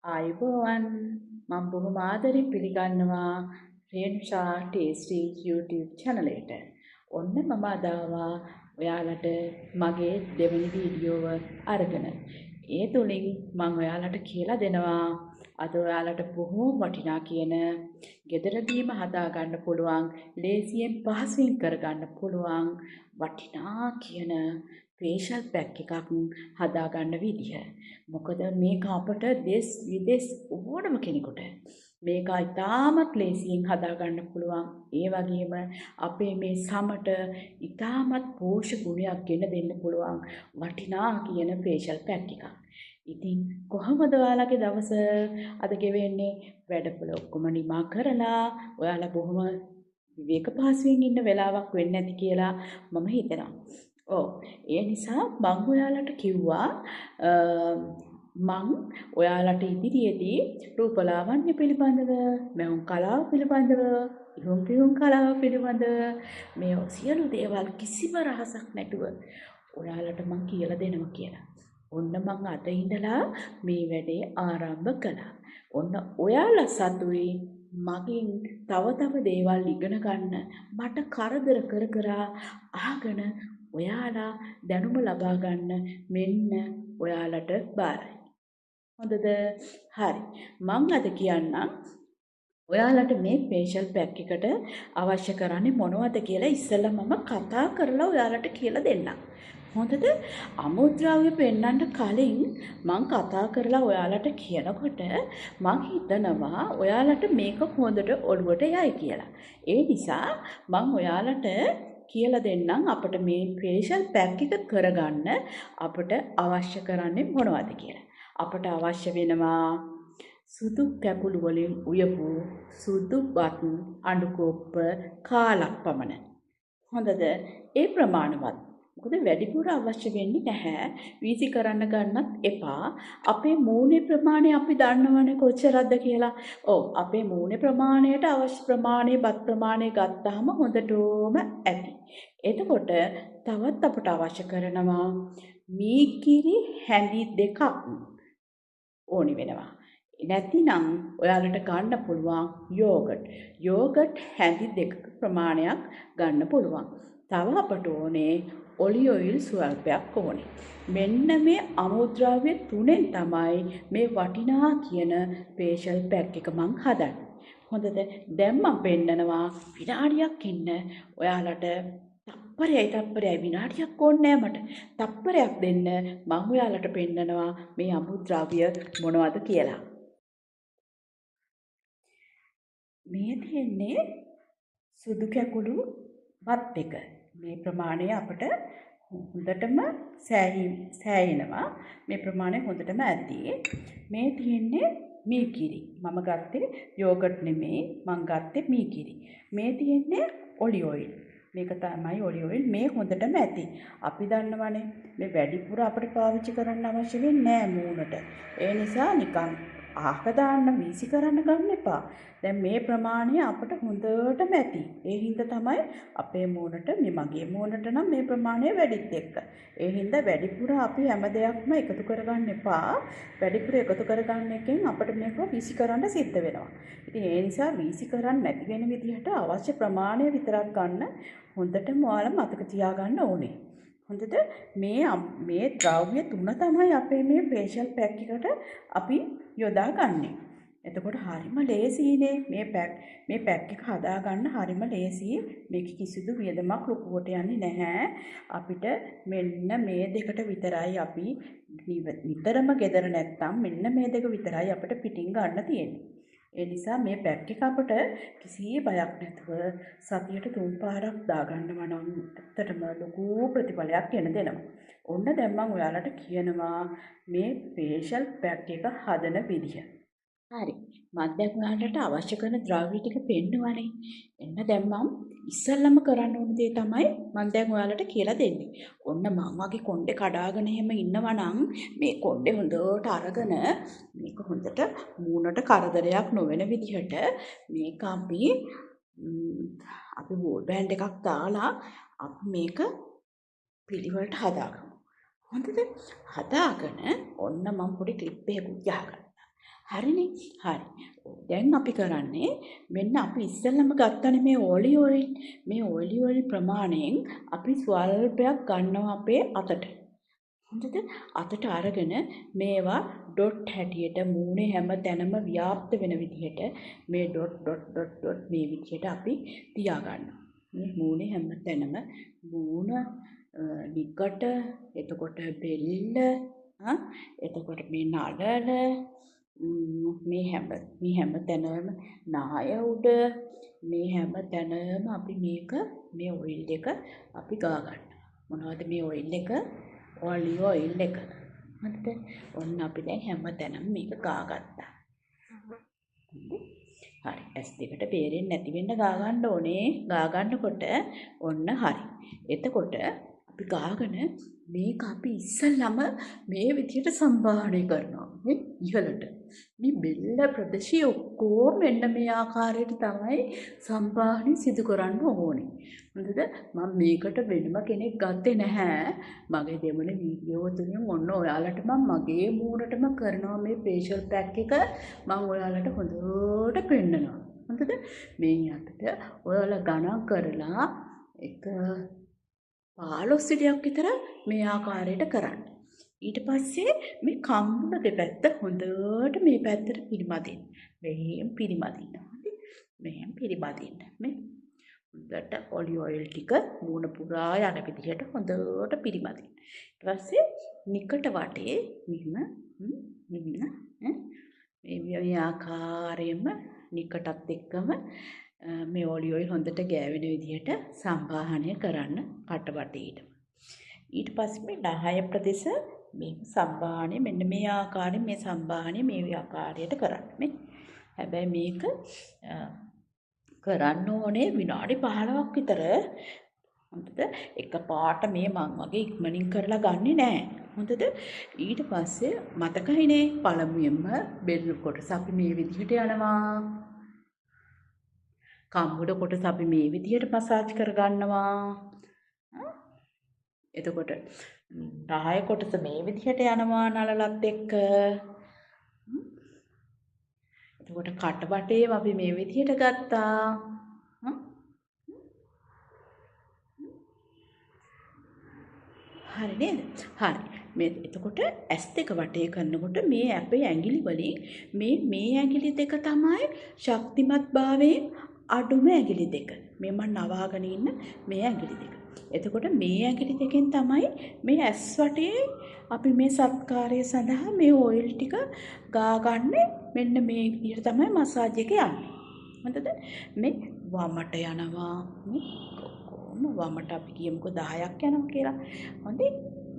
ආයුබෝවන් මම බොහොම ආදරෙන් පිළිගන්නවා රේණුෂා ටේස්ටි YouTube channel එකට. ඔන්න මම අද ආවා ඔයාලට මගේ දෙවෙනි වීඩියෝව අරගෙන. ඒ තුලින් මම ඔයාලට කියලා දෙනවා අද ඔයාලට බොහොම වටිනා කියන ගෙදරදීම හදා ගන්න පුළුවන්, ලේසියෙන් පහසුවෙන් කරගන්න පුළුවන් වටිනා කියන ෆේෂල් පැක් එකක් හදා ගන්න විදිහ. මොකද මේක අපට දෙස් විදෙස් ඕනම කෙනෙකුට මේක ඉතාමත් ලේසියෙන් හදා ගන්න පුළුවන්. ඒ වගේම අපේ මේ සමට ඉතාමත් පෝෂ්‍ය ගුණයක් ගෙන දෙන්න පුළුවන් වටිනා කියන ෆේෂල් පැක් එකක්. ඉතින් කොහොමද ඔයාලගේ දවස අද ගෙවෙන්නේ? වැඩපොළ ඔක්කොම නිමා කරලා ඔයාලා බොහොම විවේක පහසුවෙන් ඉන්න වෙලාවක් වෙන්නේ නැති කියලා මම හිතනවා. ඔව් ඒ නිසා මම ඔයාලට කිව්වා මං ඔයාලට ඉදිරියේදී රූපලාවන්‍ය පිළිබඳව, මැවුම් කලාව පිළිබඳව, ඉහුම් පිහුම් කලාව පිළිබඳව මේ සියලු දේවල් කිසිම රහසක් නැතුව ඔයාලට මං කියලා දෙනවා කියලා. ඔන්න මං අද ඉඳලා මේ වැඩේ ආරම්භ කළා. ඔන්න ඔයාලා සතුයි මගෙන් තව දේවල් ඉගෙන ගන්න මට කරදර කර අහගෙන ඔයාලා දැනුම ලබා ගන්න මෙන්න ඔයාලට බාරයි. හොඳද? හරි. මම අද කියන්නම් ඔයාලට මේ ෆේෂල් පැක් එකට අවශ්‍ය කරන්නේ මොනවද කියලා ඉස්සෙල්ලා මම කතා කරලා ඔයාලට කියලා දෙන්නම්. හොඳද? අමුද්‍රව්‍ය පෙන්වන්න කලින් මම කතා කරලා ඔයාලට කියනකොට මම හිතනවා ඔයාලට මේක හොඳට ඔළුවට යයි කියලා. ඒ නිසා මම ඔයාලට කියලා දෙන්නම් අපිට මේ ෆේෂල් පැක් එක කරගන්න අපිට අවශ්‍ය කරන්නේ මොනවද කියලා. අපට අවශ්‍ය වෙනවා සුදු කැකුළු වලින් උයපු සුදු බත් අඬු කොප්ප කාලක් පමණ. හොඳද? ඒ ප්‍රමාණවත්. මොකද වැඩිපුර අවශ්‍ය වෙන්නේ නැහැ. වීසි කරන්න ගන්නත් එපා. අපේ මූණේ ප්‍රමාණය අපි දන්නවනේ කොච්චරද කියලා. ඔව් අපේ මූණේ ප්‍රමාණයට අවශ්‍ය ප්‍රමාණය බත් ප්‍රමාණය ගත්තාම හොඳටම ඇති. එතකොට තවත් අපට අවශ්‍ය කරනවා මීකිරි හැඳි දෙකක් ඕනි වෙනවා. නැතිනම් ඔයාලට ගන්න පුළුවන් යෝගට්. යෝගට් හැඳි දෙකක ප්‍රමාණයක් ගන්න පුළුවන්. තව අපට ඕනේ ඔලිව් ඔයිල් ස්වල්පයක් ඕනේ. මෙන්න මේ අමුද්‍රව්‍ය තුනෙන් තමයි මේ වටිනා කියන ෆේෂල් පැක් එක මං හදන්නේ. හොඳද? දැන් මම පෙන්නනවා විනාඩියක් ඉන්න ඔයාලට තප්පරයයි විනාඩියක් ඕනේ මට. තප්පරයක් දෙන්න මම ඔයාලට පෙන්නනවා මේ අමුද්‍රව්‍ය මොනවද කියලා. මේ තියෙන්නේ සුදු කැකුළු බත් එක. මේ ප්‍රමාණය අපට හොඳටම සෑහෙනවා. මේ ප්‍රමාණය හොඳටම ඇති. මේ තියෙන්නේ මීකිරි. මම ගත්තේ යෝගට් නෙමෙයි. මම ගත්තේ මීකිරි. මේ තියෙන්නේ ඔලිව් ඔයිල්. මේක තමයි ඔලිව් ඔයිල්. මේ හොඳටම ඇති. අපි දන්නවනේ මේ වැඩිපුර අපිට පාවිච්චි කරන්න අවශ්‍ය වෙන්නේ නැහැ මූණට. ඒ නිසා නිකන් ආක දාන්න වීසි කරන්න ගන්න එපා. දැන් මේ ප්‍රමාණය අපට හොඳටම ඇති. ඒ හින්දා තමයි අපේ මූණට මගේ මූණට නම් මේ ප්‍රමාණය වැඩිත් එක්ක. ඒ හින්දා වැඩිපුර අපි හැම දෙයක්ම එකතු කරගන්න එපා. වැඩිපුර එකතු කරගන්න එකෙන් අපිට මේක වීසි කරන්න සිද්ධ වෙනවා. ඉතින් ඒ නිසා වීසි කරන්න නැති වෙන විදිහට අවශ්‍ය ප්‍රමාණය විතරක් ගන්න හොඳටම ඔයාලා මතක තියාගන්න ඕනේ. හොඳද? මේ ද්‍රව්‍ය තුන තමයි අපේ මේ ෆේෂල් පැක් එකට අපි යොදාගන්නේ. එතකොට හරිම ලේසියිනේ මේ පැක් එක හදාගන්න හරිම ලේසියි. මේක කිසිදු වියදමක් ලොකුවට යන්නේ නැහැ. අපිට මෙන්න මේ දෙකට විතරයි අපි නිතරම ගෙදර නැත්තම් මෙන්න මේ දෙක විතරයි අපිට පිටින් ගන්න තියෙන්නේ. ඒ නිසා මේ පැක් එක අපට කිසි බයක් නැතුව සතියට 3 පාරක් දාගන්නවා නම් ඇත්තටම ලොකු ප්‍රතිඵලයක් එන දෙනවා. ඔන්න දැන් මම ඔයාලට කියනවා මේ ෆේෂල් පැක් එක හදන විදිහ. හරි. මම දැන් ඔයාලට අවශ්‍ය කරන ද්‍රව්‍ය ටික පෙන්නුවානේ. එන්න දැන් මම ඉස්සෙල්ලම කරන්න ඕන දේ තමයි මම දැන් ඔයාලට කියලා දෙන්නේ. ඔන්න මම වගේ කොණ්ඩේ කඩාගෙන එහෙම ඉන්නවා නම් මේ කොණ්ඩේ හොඳට අරගෙන මේක හොඳට මූණට කරදරයක් නොවන විදිහට මේක අපි බෝල් බෑන්ඩ් එකක් දාලා අපි මේක පිළිවෙලට හදාගමු. හොඳද? හදාගෙන ඔන්න මම පොඩි ක්ලිප් එකකුත් ගහගන්නවා. හරිනේ. හරි. දැන් අපි කරන්නේ මෙන්න අපි ඉස්සෙල්ලම ගත්තනේ මේ ඕලිව් ඔයිල්. මේ ඕලිව් ඔයිල් ප්‍රමාණයෙන් අපි ස්වල්පයක් ගන්නවා අපේ අතට. හොඳද? අතට අරගෙන මේවා ඩොට් හැටියට මූණේ හැම තැනම ව්‍යාප්ත වෙන විදිහට මේ ඩොට් මේ විදිහට අපි තියාගන්නවා. මේ මූණේ හැම තැනම මූණ නිකට එතකොට බෙල්ල එතකොට මේ නළල මේ හැම තැනම නාය උඩ මේ හැම තැනම අපි මේ ඔයිල් එක අපි ගා ගන්නවා. මොනවද මේ ඔයිල් එක? ඔලිව් ඔයිල් එක. හරිද? ඔන්න අපි දැන් හැම තැනම මේක ගා ගත්තා. හරි. S2කට බේරෙන්නේ නැති වෙන්න ගා ගන්න ඕනේ. ගා ගන්නකොට ඔන්න හරි. එතකොට අපි ගාගෙන මේක අපි ඉස්සල්ලාම මේ විදිහට සම්බාහනය කරනවා. මේ ඉහළට. මේ බෙල්ල ප්‍රදේශයේ ඔක්කොම මෙන්න මේ ආකාරයට තමයි සම්බාහනය සිදු කරන්න ඕනේ. හොඳද? මම මේකට වෙනම කෙනෙක් ගත්තේ නැහැ. මගේ දෙවන වීඩියෝ තුලින් ඔන්න ඔයාලට මම මගේ මූණටම කරනවා මේ ෆේෂල් පැක් එක මම ඔයාලට හොඳට පෙන්නනවා. හොඳද? මේ යටට ඔයාලා ගණන් කරලා එක 15 සිටියක් විතර මේ ආකාරයට කරන්න. ඊට පස්සේ මේ කම්බුන දෙපැත්ත හොඳට මේ පැත්තට පිරිමදින්න. මෙහෙම පිරිමදින්න. හරි. මෙහෙම පිරිමදින්න. මේ හොඳට ඔලිව් ඔයිල් ටික මූණ පුරා යන විදිහට හොඳට පිරිමදින්න. ඊට පස්සේ නිකට වටේ මේ ආකාරයෙන්ම නිකටත් එක්කම මේ ඔලිව් ඔයිල් හොඳට ගෑවෙන විදිහට සම්බාහනය කරන්න කටවටේට. ඊට පස්සේ මේ ඩහය ප්‍රදේශ මේ සම්බාහනය මෙන්න මේ ආකාරයෙන් මේ සම්බාහනය මේ ආකාරයට කරන්න. මේ හැබැයි මේක කරන්න ඕනේ විනාඩි 15ක් විතර. හොඳද? එකපාරට මේ මං වගේ ඉක්මනින් කරලා ගන්නෙ නෑ. හොඳද? ඊට පස්සේ මතකයිනේ පළමුවෙන්ම බෙල් කොටස අපි මේ විදිහට යනවා. කම්බුඩ කොටස අපි මේ විදිහට මසාජ් කරගන්නවා. එතකොට රහය කොටස මේ විදිහට යනවා නළලත් එක්ක. එතකොට කටවටේම අපි මේ විදිහට ගත්තා. හරි නේද? හරි. මේ එතකොට S2 වටේ කරනකොට මේ අපේ ඇඟිලි වලින් මේ ඇඟිලි දෙක තමයි ශක්තිමත් භාවයෙන් අඩුම ඇඟිලි දෙක. මේ මම නවාගෙන ඉන්න මේ ඇඟිලි දෙක. එතකොට මේ ඇඟිලි දෙකෙන් තමයි මේ S වටේ අපි මේ සත්කාරය සඳහා මේ ඔයිල් ටික ගාගන්නේ. මෙන්න මේ විදිහට තමයි මසාජ් එක යන්නේ. හොඳද? මේ වමට යනවා. කොහොම වමට අපි කියමුකෝ 10ක් යනවා කියලා. හොඳයි.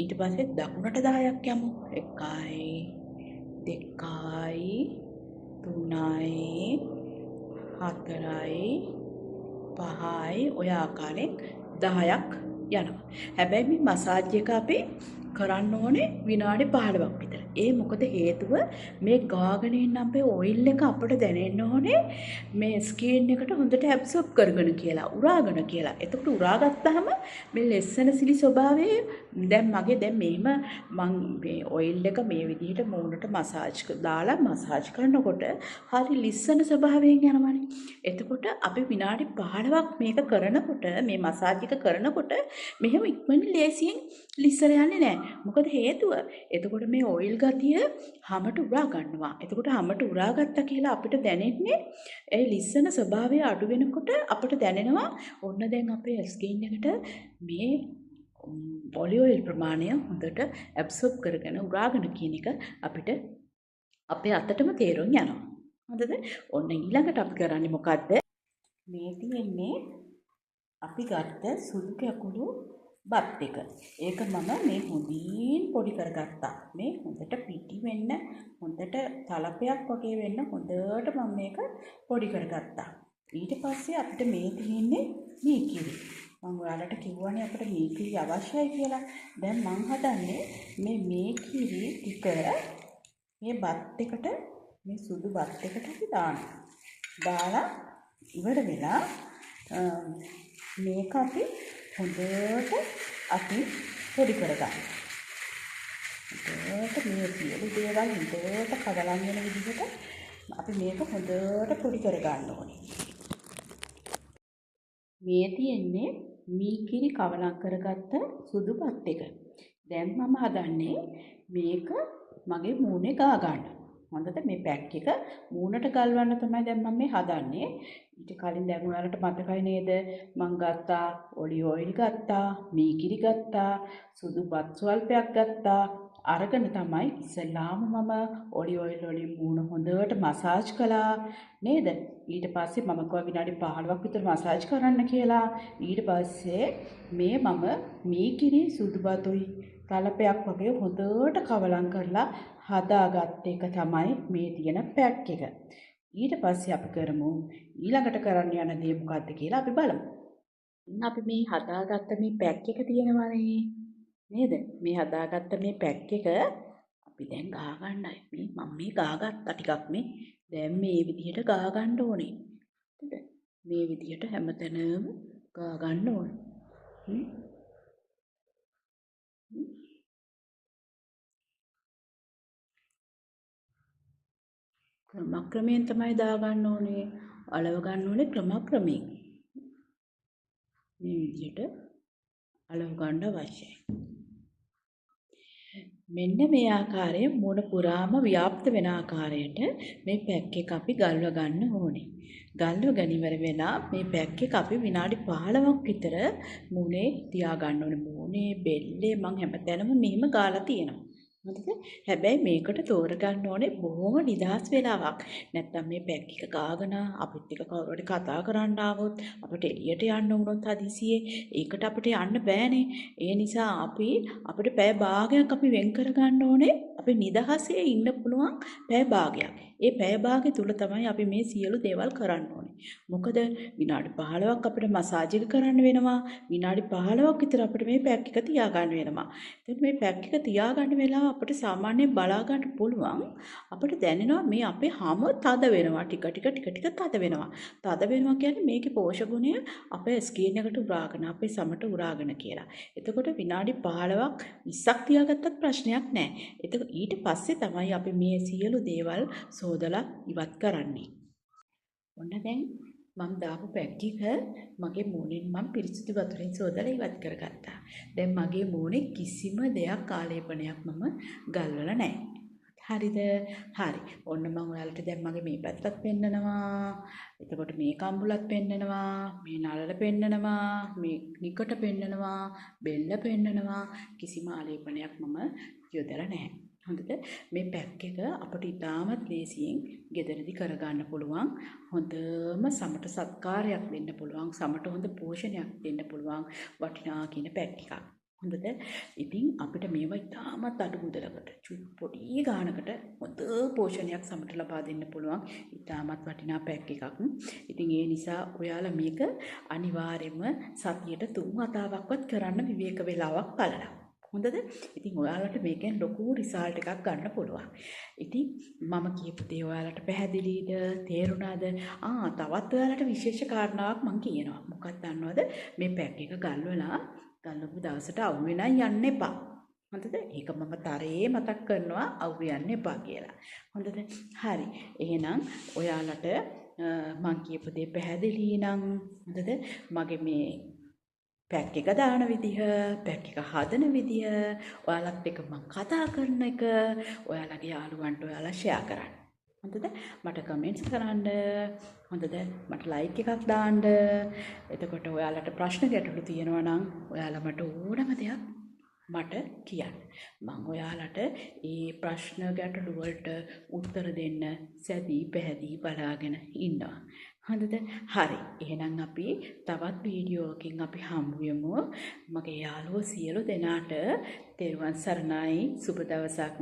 ඊට පස්සේ දකුණට 10ක් යමු. 1යි 2යි 3යි 4යි 5යි ඔය ආකාරයෙන් 10ක් යනවා. හැබැයි මේ මසාජ් එක අපි කරන්න ඕනේ විනාඩි 15ක් විතර. ඒ මොකද හේතුව මේ ගාගෙන ඉන්න අපේ ඔයිල් එක අපිට දැනෙන්න ඕනේ මේ ස්කින් එකට හොඳට ඇබ්සොබ් කරගෙන කියලා, උරාගෙන කියලා. එතකොට උරාගත්තාම මේ ලෙස්සන සිලි ස්වභාවය දැන් මෙහෙම මං මේ ඔයිල් එක මේ විදිහට මූණට මසාජ් දාලා මසාජ් කරනකොට හරි ලිස්සන ස්වභාවයෙන් යනවනේ. එතකොට අපි විනාඩි 15ක් මේක කරනකොට මේ මසාජ් එක කරනකොට මෙහෙම ඉක්මනින් ලේසියෙන් ලිස්සන යන්නේ නැහැ. මොකද හේතුව එතකොට මේ ඔයිල් ගතිය හැමට උරා ගන්නවා. එතකොට හැමට උරා ගත්තා කියලා අපිට දැනෙන්නේ ඒ ලිස්සන ස්වභාවය අඩු වෙනකොට අපිට දැනෙනවා ඔන්න දැන් අපේ ස්කින් එකට මේ ඔලිව් ඔයිල් ප්‍රමාණය හොඳට ඇබ්සොබ් කරගෙන උරාගෙන කියන එක අපිට අපේ අතටම තේරුම් යනවා. හොඳද? ඔන්න ඊළඟට අපි කරන්නේ මොකද්ද? මේ තියෙන්නේ අපි ගත්ත සුදු කැකුළු බත් එක. ඒක මම මේ හොඳින් පොඩි කරගත්තා. මේ හොඳට පිටි වෙන්න, හොඳට තලපයක් වගේ වෙන්න හොඳට මම මේක පොඩි කරගත්තා. ඊට පස්සේ අපිට මේ තියෙන්නේ මේ කිරි. මම ඔයාලට කිව්වනේ අපිට මේ කිරි අවශ්‍යයි කියලා. දැන් මම හදන්නේ මේ කිරි ටික මේ බත් එකට, මේ සුදු බත් එකට අපි දානවා. දාලා ඉවර වෙලා මේක අපි හොඳට අපි පොඩි කරගන්න. හොඳට මේ සියලු දේවල් හොඳට කවලම් වෙන විදිහට අපි මේක හොඳට පොඩි කරගන්න ඕනේ. මේ තියෙන්නේ මීකිරි කවලම් කරගත්ත සුදුපත් එක. දැන් මම හදන්නේ මේක මගේ මූණේ ගා ගන්න. හොඳට මේ පැක් එක මූණට ගල්වන්න තමයි දැන් මම මේ හදන්නේ. ඊට කලින් දැන් ඔයාලට මතකයි නේද? මම ගත්තා ඔලිව් ඔයිල් ගත්තා, මීකිරි ගත්තා, සුදුපත් ස්වල්පයක් ගත්තා. අරගෙන තමයි ඉස්සෙල්ලාම මම ඔලිව් ඔයිල් වලින් මූණ හොඳට මසාජ් කළා නේද? ඊට පස්සේ මම කිව්වා විනාඩි 15ක් විතර මසාජ් කරන්න කියලා. ඊට පස්සේ මේ මම මීකිරි සුදුපතුයි තලපයක් වගේ හොඳට කවලම් කරලා හදාගත්ත එක තමයි මේ තියෙන පැක් එක. ඊට පස්සේ අපි කරමු ඊළඟට කරන්න යන දේ මොකද්ද කියලා අපි බලමු. අපි මේ හදාගත්ත මේ පැක් එක තියෙනවානේ නේද? මේ හදාගත්ත මේ පැක් එක අපි දැන් ගා ගන්නයි. මම මේ ගාගත්තා ටිකක් මේ. දැන් මේ විදිහට ගා ගන්න ඕනේ. හරිද? මේ විදිහට හැමතැනම ගා ගන්න ඕනේ. ක්‍රමක්‍රමයෙන් තමයි දාගන්න ඕනේ. අලව ගන්න ඕනේ ක්‍රමක්‍රමයෙන්. මේ විදිහට අලව ගන්න අවශ්‍යයි. මෙන්න මේ ආකාරයෙන් මුණ පුරාම ව්‍යාප්ත වෙන ආකාරයට මේ පැක් එක අපි ගල්ව ගන්න ඕනේ. ගල්වගෙන ඉවර වෙලා මේ පැක් එක අපි විනාඩි 15ක් විතර මුණේ තියා ගන්න ඕනේ. මුණේ බෙල්ලේ මං හැමතැනම මෙහිම ගාලා තියෙනවා. හරිද? හැබැයි මේකට තෝරගන්න ඕනේ බොහොම නිදහස් වෙලාවක්. නැත්තම් මේ පැක් එක ගාගෙන අපිත් එක්ක කවුරු හරි කතා කරන්න ආවොත් අපිට එළියට යන්න වුණොත් හදිසියේ ඒකට අපිට යන්න බෑනේ. ඒ නිසා අපිට පැය භාගයක් අපි වෙන් කරගන්න ඕනේ. අපි නිදහසේ ඉන්න පුළුවන් පැය භාගයක්. ඒ පැය භාගය තුල තමයි අපි මේ සියලු දේවල් කරන්න ඕනේ. මොකද විනාඩි 15ක් අපිට මසාජ් එක කරන්න වෙනවා. විනාඩි 15ක් විතර අපිට මේ පැක් එක තියාගන්න වෙනවා. එතකොට මේ පැක් එක තියාගන්න වෙලාව අපිට සාමාන්‍යයෙන් බලා ගන්න පුළුවන්. අපිට දැනෙනවා මේ අපේ හම තද වෙනවා. ටික තද වෙනවා. තද වෙනවා කියන්නේ මේකේ පෝෂක ගුණය අපේ ස්කින් එකට උරාගෙන අපේ සමට උරාගෙන කියලා. එතකොට විනාඩි 15ක් 20ක් තියාගත්තත් ප්‍රශ්නයක් නැහැ. එතකොට ඊට පස්සේ තමයි අපි මේ සියලු දේවල් සෝදලා ඉවත් කරන්නේ. ඔන්න දැන් මම දාපු පැක් එක මගේ මූණෙන් මම පිරිසිදු වතුරෙන් සෝදලා ඉවත් කරගත්තා. දැන් මගේ මූණේ කිසිම දෙයක් ආලේපනයක් මම ගල්වලා නැහැ. හරිද? හරි. ඔන්න මම ඔයාලට දැන් මගේ මේ පැත්තත් පෙන්නනවා. එතකොට මේ කම්බුලත් පෙන්නනවා. මේ නළල පෙන්නනවා. මේ නිකට පෙන්නනවා. බෙල්ල පෙන්නනවා. කිසිම ආලේපනයක් මම යොදලා නැහැ. හොඳද? මේ පැක් එක අපිට ඉතාමත් ලේසියෙන් ගෙදරදි කරගන්න පුළුවන්. හොඳම සමට සත්කාරයක් දෙන්න පුළුවන්. සමට හොඳ පෝෂණයක් දෙන්න පුළුවන් වටිනා කියන පැක් එකක්. හොඳද? ඉතින් අපිට මේවා ඉතාමත් අඩු මුදලකට පොඩි ගානකට හොඳ පෝෂණයක් සමට ලබා දෙන්න පුළුවන්. ඉතාමත් වටිනා පැක් එකක්. ඉතින් ඒ නිසා ඔයාලා මේක අනිවාර්යයෙන්ම සතියට 3 වතාවක්වත් කරන්න විවේක වේලාවක් බලලා. හොඳද? ඉතින් ඔයාලට මේකෙන් ලොකු රිසල්ට් එකක් ගන්න පුළුවන්. ඉතින් මම කියපු දේ ඔයාලට පැහැදිලිද? තේරුණාද? තවත් ඔයාලට විශේෂ කාරණාවක් මම කියනවා. මොකක්ද දන්නවද? මේ පැක් එක ගල්වපු දවසට අවු වෙනයි යන්න එපා. හොඳද? ඒක මම තරයේ මතක් කරනවා අවු යන්න එපා කියලා. හොඳද? හරි. එහෙනම් ඔයාලට මම කියපු දේ පැහැදිලි නම් හොඳද? මගේ මේ පැක් එක දාන විදිහ, පැක් එක හදන විදිහ, ඔයාලත් එක්ක මම කතා කරන එක, ඔයාලගේ යාළුවන්ට ඔයාලා ෂෙයා කරන්න. හොඳද? මට කමෙන්ට්ස් කරන්න. හොඳද? මට ලයික් එකක් දාන්න. එතකොට ඔයාලට ප්‍රශ්න ගැටලු තියෙනවා නම් ඔයාලා මට ඕනම දෙයක් මට කියන්න. මම ඔයාලට ඒ ප්‍රශ්න ගැටලු වලට උත්තර දෙන්න සැදී පැහැදී බලාගෙන ඉන්නවා. හොඳද? හරි. එහෙනම් අපි තවත් වීඩියෝකින් අපි හම්බ වෙමු. මගේ යාළුවෝ සියලු දෙනාට තෙරුවන් සරණයි. සුබ දවසක්.